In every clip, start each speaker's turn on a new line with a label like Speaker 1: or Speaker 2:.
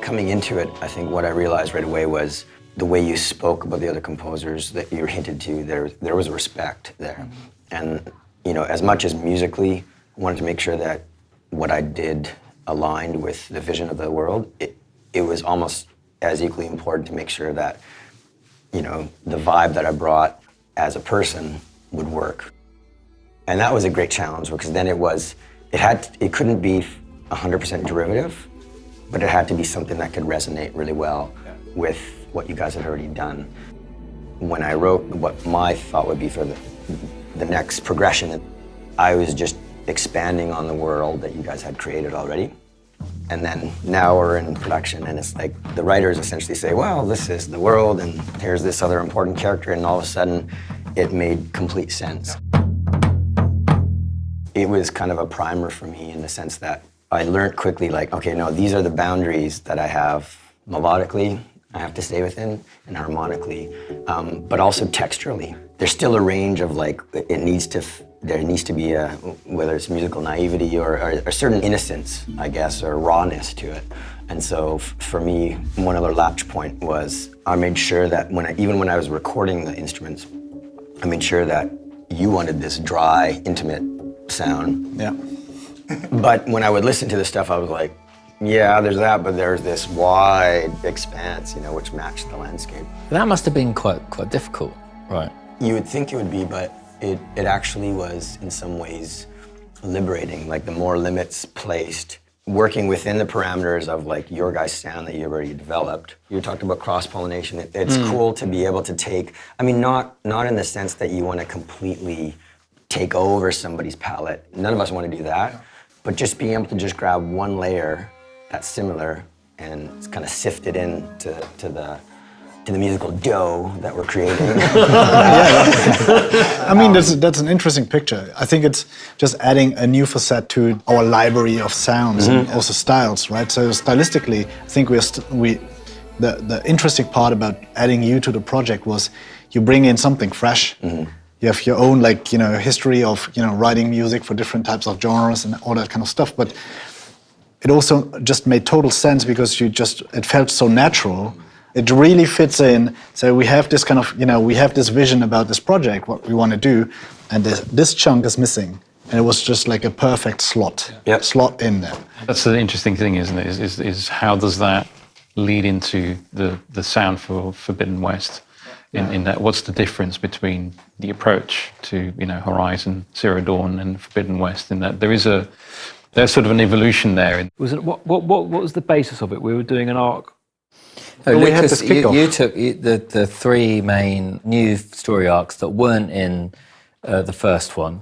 Speaker 1: coming into it, I think what I realized right away was the way you spoke about the other composers that you hinted to, there was respect there. And, you know, as much as musically, I wanted to make sure that what I did aligned with the vision of the world, it was almost as equally important to make sure that, you know, the vibe that I brought as a person would work. And that was a great challenge because then it couldn't be 100% derivative, but it had to be something that could resonate really well with what you guys had already done. When I wrote what my thought would be for the next progression, I was just expanding on the world that you guys had created already. And then now we're in production and it's like the writers essentially say, well, this is the world and here's this other important character, and all of a sudden it made complete sense. It was kind of a primer for me in the sense that I learned quickly, like, okay, no, these are the boundaries that I have melodically, I have to stay within, and harmonically, but also texturally. There's still a range of like, there needs to be a, whether it's musical naivety or a certain innocence, I guess, or rawness to it. And so for me, one other latch point was I made sure that even when I was recording the instruments, I made sure that you wanted this dry, intimate sound.
Speaker 2: Yeah.
Speaker 1: But when I would listen to the stuff, I was like, yeah, there's that, but there's this wide expanse, you know, which matched the landscape.
Speaker 3: That must have been quite difficult, right?
Speaker 1: You would think it would be, but it actually was in some ways liberating. Like the more limits placed, working within the parameters of like your guys' sound that you already developed. You talked about cross-pollination. It's cool to be able to take, I mean, not in the sense that you want to completely take over somebody's palette. None of us want to do that, but just being able to just grab one layer that's similar and kind of sift it in to the musical dough that we're creating.
Speaker 2: I mean, that's an interesting picture. I think it's just adding a new facet to our library of sounds and also styles, right? So stylistically, I think the interesting part about adding you to the project was you bring in something fresh. You have your own, like, you know, history of, you know, writing music for different types of genres and all that kind of stuff. But it also just made total sense because it felt so natural. It really fits in. So we have this kind of, you know, we have this vision about this project, what we want to do, and this chunk is missing. And it was just like a perfect slot in there.
Speaker 4: That's the interesting thing, isn't it? Is how does that lead into the sound for Forbidden West? In that, what's the difference between the approach to, you know, Horizon, Zero Dawn, and Forbidden West? In that there's sort of an evolution there.
Speaker 5: What was the basis of it? We were doing an arc.
Speaker 3: No,
Speaker 2: we had
Speaker 3: Lucas,
Speaker 2: this kickoff.
Speaker 3: you took the three main new story arcs that weren't in the first one,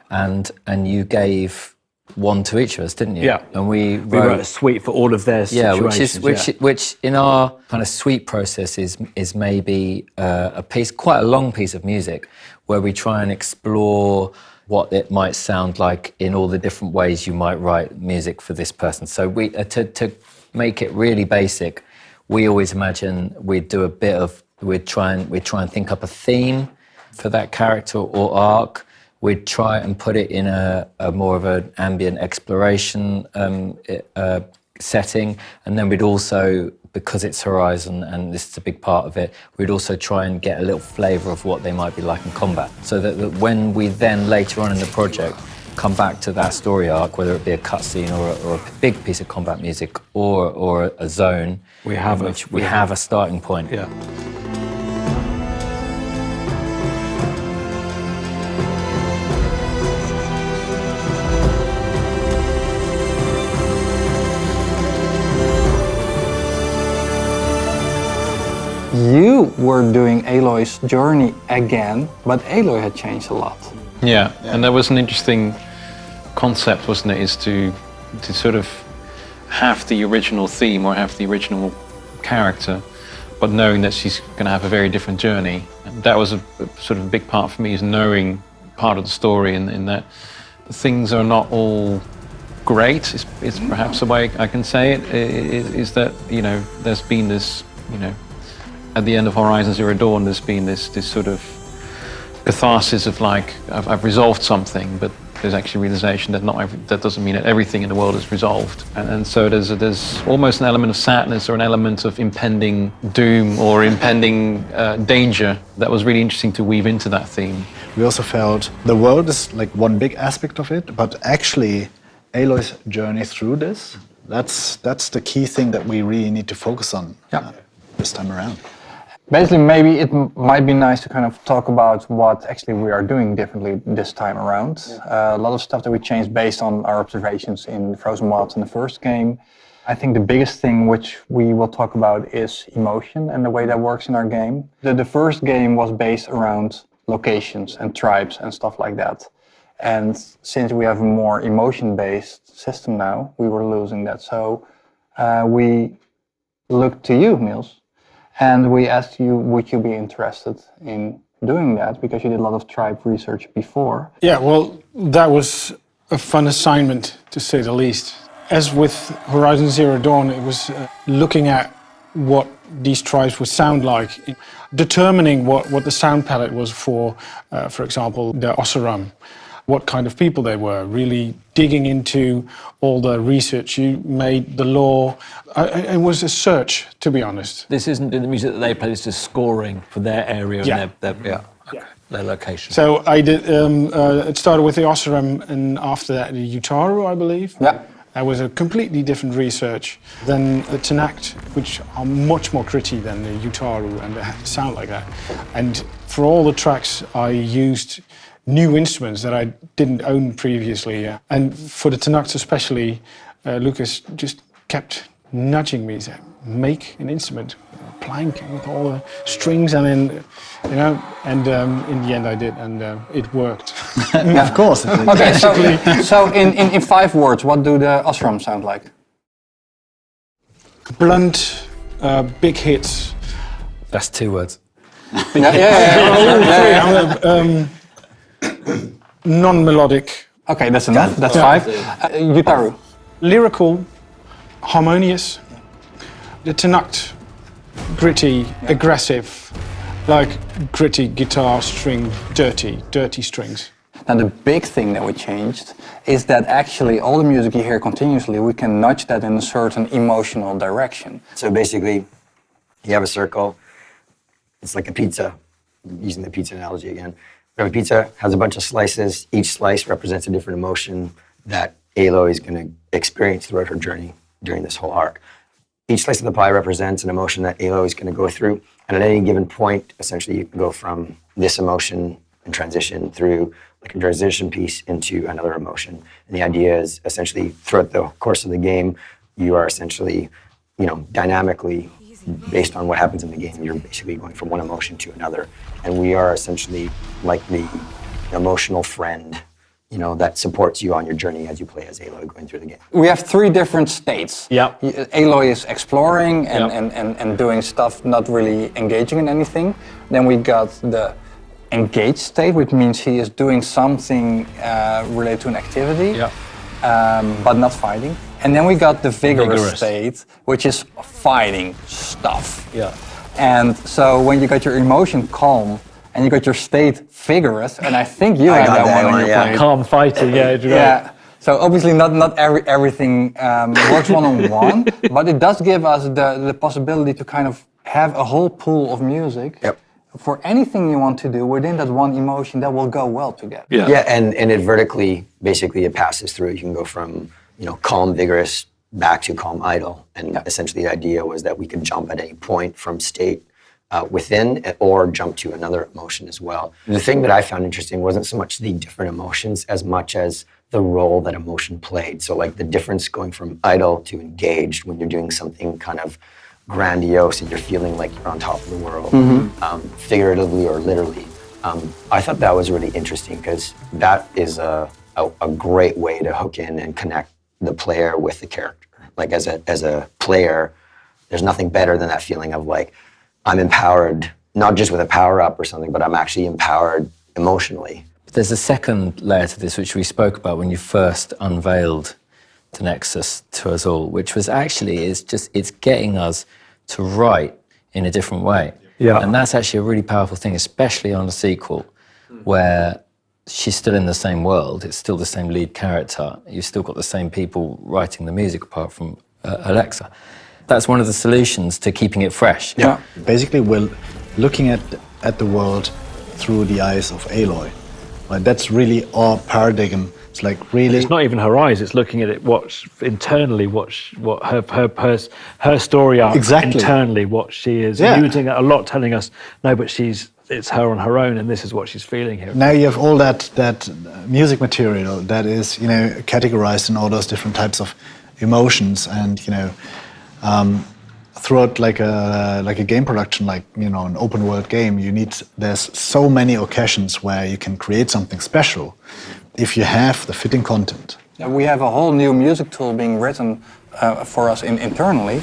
Speaker 3: and you gave one to each of us, didn't you?
Speaker 5: Yeah.
Speaker 3: And we
Speaker 5: wrote a suite for all of their situations.
Speaker 3: Which in our kind of suite process is maybe quite a long piece of music, where we try and explore what it might sound like in all the different ways you might write music for this person. So we to make it really basic, we always imagine we'd try and think up a theme for that character or arc. We'd try and put it in a more of an ambient exploration setting, and then we'd also, because it's Horizon and this is a big part of it, we'd also try and get a little flavour of what they might be like in combat, so that when we then later on in the project come back to that story arc, whether it be a cutscene or a big piece of combat music or a zone, we have a starting point.
Speaker 5: Yeah.
Speaker 6: You were doing Aloy's journey again, but Aloy had changed a lot.
Speaker 4: Yeah, and that was an interesting concept, wasn't it? Is to sort of have the original theme or have the original character, but knowing that she's going to have a very different journey. And that was a sort of a big part for me, is knowing part of the story, in that things are not all great. It's perhaps the way I can say it. Is that, you know, there's been this, you know, at the end of Horizon Zero Dawn, there's been this sort of catharsis of like, I've resolved something, but there's actually realization that that doesn't mean that everything in the world is resolved. And so there's almost an element of sadness or an element of impending doom or impending danger that was really interesting to weave into that theme.
Speaker 2: We also felt the world is like one big aspect of it, but actually Aloy's journey through that's the key thing that we really need to focus on this time around.
Speaker 6: Basically, maybe it might be nice to kind of talk about what actually we are doing differently this time around. A lot of stuff that we changed based on our observations in Frozen Wilds in the first game. I think the biggest thing which we will talk about is emotion and the way that works in our game. The first game was based around locations and tribes and stuff like that. And since we have a more emotion-based system now, we were losing that. So we looked to you, Niels. And we asked you, would you be interested in doing that? Because you did a lot of tribe research before.
Speaker 7: Yeah, well, that was a fun assignment, to say the least. As with Horizon Zero Dawn, it was looking at what these tribes would sound like, determining what the sound palette was for example, the Oseram, what kind of people they were, really digging into all the research you made, the lore. It was a search, to be honest.
Speaker 5: This isn't the music that they play, this is scoring for their area and their location.
Speaker 7: So I did, it started with the Oseram and after that the Utaru, I believe.
Speaker 6: Yeah.
Speaker 7: That was a completely different research than the Tanact, which are much more gritty than the Utaru and they sound like that. And for all the tracks I used new instruments that I didn't own previously. And for the Tanact especially, Lucas just kept nudging me, saying, make an instrument, a plank with all the strings, and then, you know, and in the end I did, and it worked.
Speaker 2: Of course.
Speaker 6: Okay, so in 5 words, what do the Oseram sound like?
Speaker 7: Blunt, big hits.
Speaker 3: That's 2 words.
Speaker 7: Non-melodic.
Speaker 6: Okay, that's enough. That's 5. Utaru.
Speaker 7: Lyrical, harmonious. The Tanact, gritty, aggressive, like gritty guitar string, dirty strings.
Speaker 6: Now the big thing that we changed is that actually all the music you hear continuously, we can nudge that in a certain emotional direction.
Speaker 1: So basically, you have a circle. It's like a pizza, using the pizza analogy again. Every pizza has a bunch of slices. Each slice represents a different emotion that Aloy is going to experience throughout her journey during this whole arc. Each slice of the pie represents an emotion that Aloy is going to go through. And at any given point, essentially, you can go from this emotion and transition through like a transition piece into another emotion. And the idea is essentially throughout the course of the game, you are essentially, you know, dynamically based on what happens in the game, you're basically going from one emotion to another. And we are essentially like the emotional friend, you know, that supports you on your journey as you play as Aloy going through the game.
Speaker 6: We have 3 different states.
Speaker 5: Yeah.
Speaker 6: Aloy is exploring and doing stuff, not really engaging in anything. Then we got the engaged state, which means he is doing something related to an activity, but not fighting. And then we got the vigorous state, which is fighting stuff.
Speaker 5: Yeah.
Speaker 6: And so when you got your emotion calm and you got your state vigorous, and I think you had that one when you played.
Speaker 5: Calm fighter, yeah.
Speaker 6: Yeah. So obviously not everything works one-on-one, but it does give us the possibility to kind of have a whole pool of music.
Speaker 1: Yep.
Speaker 6: For anything you want to do within that one emotion that will go well together.
Speaker 1: Yeah, and it vertically, basically it passes through. You can go from, you know, calm, vigorous, back to calm, idle. And essentially the idea was that we could jump at any point from state within or jump to another emotion as well. The thing that I found interesting wasn't so much the different emotions as much as the role that emotion played. So like the difference going from idle to engaged when you're doing something kind of grandiose and you're feeling like you're on top of the world, figuratively or literally. I thought that was really interesting because that is a great way to hook in and connect the player with the character. Like as a player, there's nothing better than that feeling of like, I'm empowered, not just with a power up or something, but I'm actually empowered emotionally.
Speaker 3: There's a second layer to this, which we spoke about when you first unveiled the Nexus to us all, which was actually, it's getting us to write in a different way.
Speaker 5: Yeah.
Speaker 3: And that's actually a really powerful thing, especially on a sequel, where she's still in the same world. It's still the same lead character. You've still got the same people writing the music apart from Oleksa. That's one of the solutions to keeping it fresh.
Speaker 6: Yeah.
Speaker 2: Basically, we're looking at the world through the eyes of Aloy. Like, that's really our paradigm. It's like really.
Speaker 5: It's not even her eyes. It's looking at it. What her story arc.
Speaker 2: Exactly.
Speaker 5: Internally, what she is using a lot, telling us no, but it's her on her own, and this is what she's feeling here.
Speaker 2: Now you have all that music material that is, categorized in all those different types of emotions, and throughout like a game production, like an open world game, there's so many occasions where you can create something special if you have the fitting content.
Speaker 6: We have a whole new music tool being written for us internally.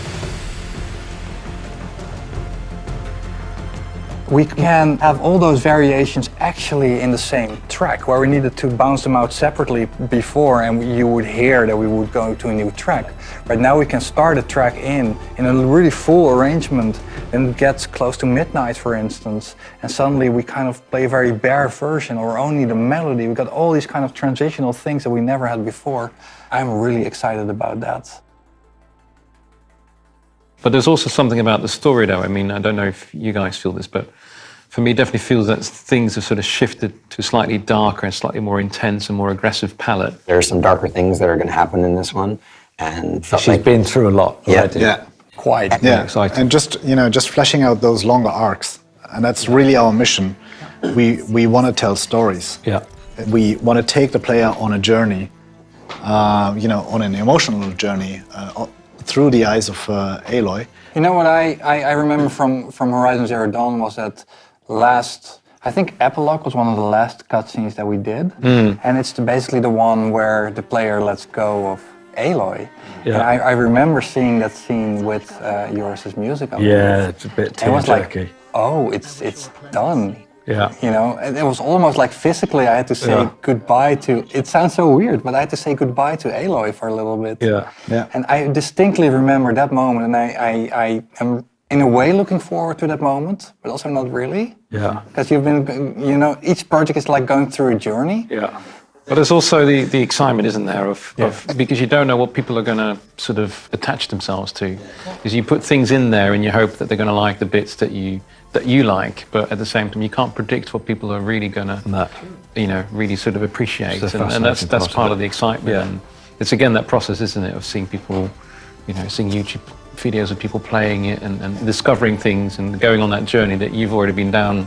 Speaker 6: We can have all those variations actually in the same track, where we needed to bounce them out separately before, and you would hear that we would go to a new track. Right now we can start a track in a really full arrangement, and it gets close to midnight, for instance, and suddenly we kind of play a very bare version, or only the melody. We got all these kind of transitional things that we never had before. I'm really excited about that.
Speaker 4: But there's also something about the story, though. I mean, I don't know if you guys feel this, but for me, it definitely feels that things have sort of shifted to a slightly darker and slightly more intense and more aggressive palette.
Speaker 1: There are some darker things that are going to happen in this one, and
Speaker 5: She's been through a lot already.
Speaker 6: Quite.
Speaker 2: Yeah,
Speaker 5: exciting.
Speaker 2: and just fleshing out those longer arcs, and that's really our mission. We want to tell stories.
Speaker 5: Yeah.
Speaker 2: We want to take the player on a journey, on an emotional journey through the eyes of Aloy.
Speaker 6: You know what I remember from Horizon Zero Dawn was that I think Epilogue was one of the last cutscenes that we did, and it's basically the one where the player lets go of Aloy.
Speaker 5: Yeah.
Speaker 6: And I remember seeing that scene with Joris's music.
Speaker 5: Yeah, it's a bit
Speaker 6: It was like,
Speaker 5: tear-jerky.
Speaker 6: oh, it's done.
Speaker 5: Yeah.
Speaker 6: And it was almost like physically I had to say goodbye to, it sounds so weird, but I had to say goodbye to Aloy for a little bit.
Speaker 5: Yeah.
Speaker 2: Yeah.
Speaker 6: And I distinctly remember that moment, and I am in a way looking forward to that moment, but also not really.
Speaker 5: Yeah.
Speaker 6: Because you've been, each project is like going through a journey.
Speaker 5: Yeah.
Speaker 4: But there's also the excitement, isn't there, of because you don't know what people are going to sort of attach themselves to. Because you put things in there and you hope that they're going to like the bits that you like, but at the same time you can't predict what people are really going to, really sort of appreciate. And that's part of the excitement.
Speaker 5: Yeah.
Speaker 4: And it's again that process, isn't it, of seeing people, seeing YouTube videos of people playing it and discovering things and going on that journey that you've already been down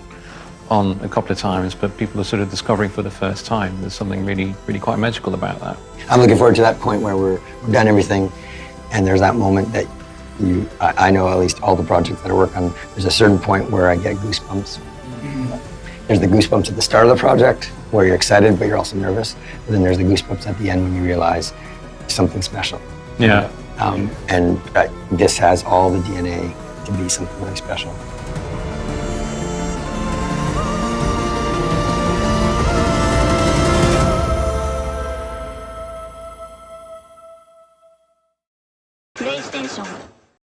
Speaker 4: on a couple of times, but people are sort of discovering for the first time. There's something really, really quite magical about that.
Speaker 1: I'm looking forward to that point where we're done everything, and there's that moment that I know at least all the projects that I work on, there's a certain point where I get goosebumps. There's the goosebumps at the start of the project where you're excited, but you're also nervous. But then there's the goosebumps at the end when you realize something special.
Speaker 4: Yeah.
Speaker 1: And this has all the DNA to be something really special.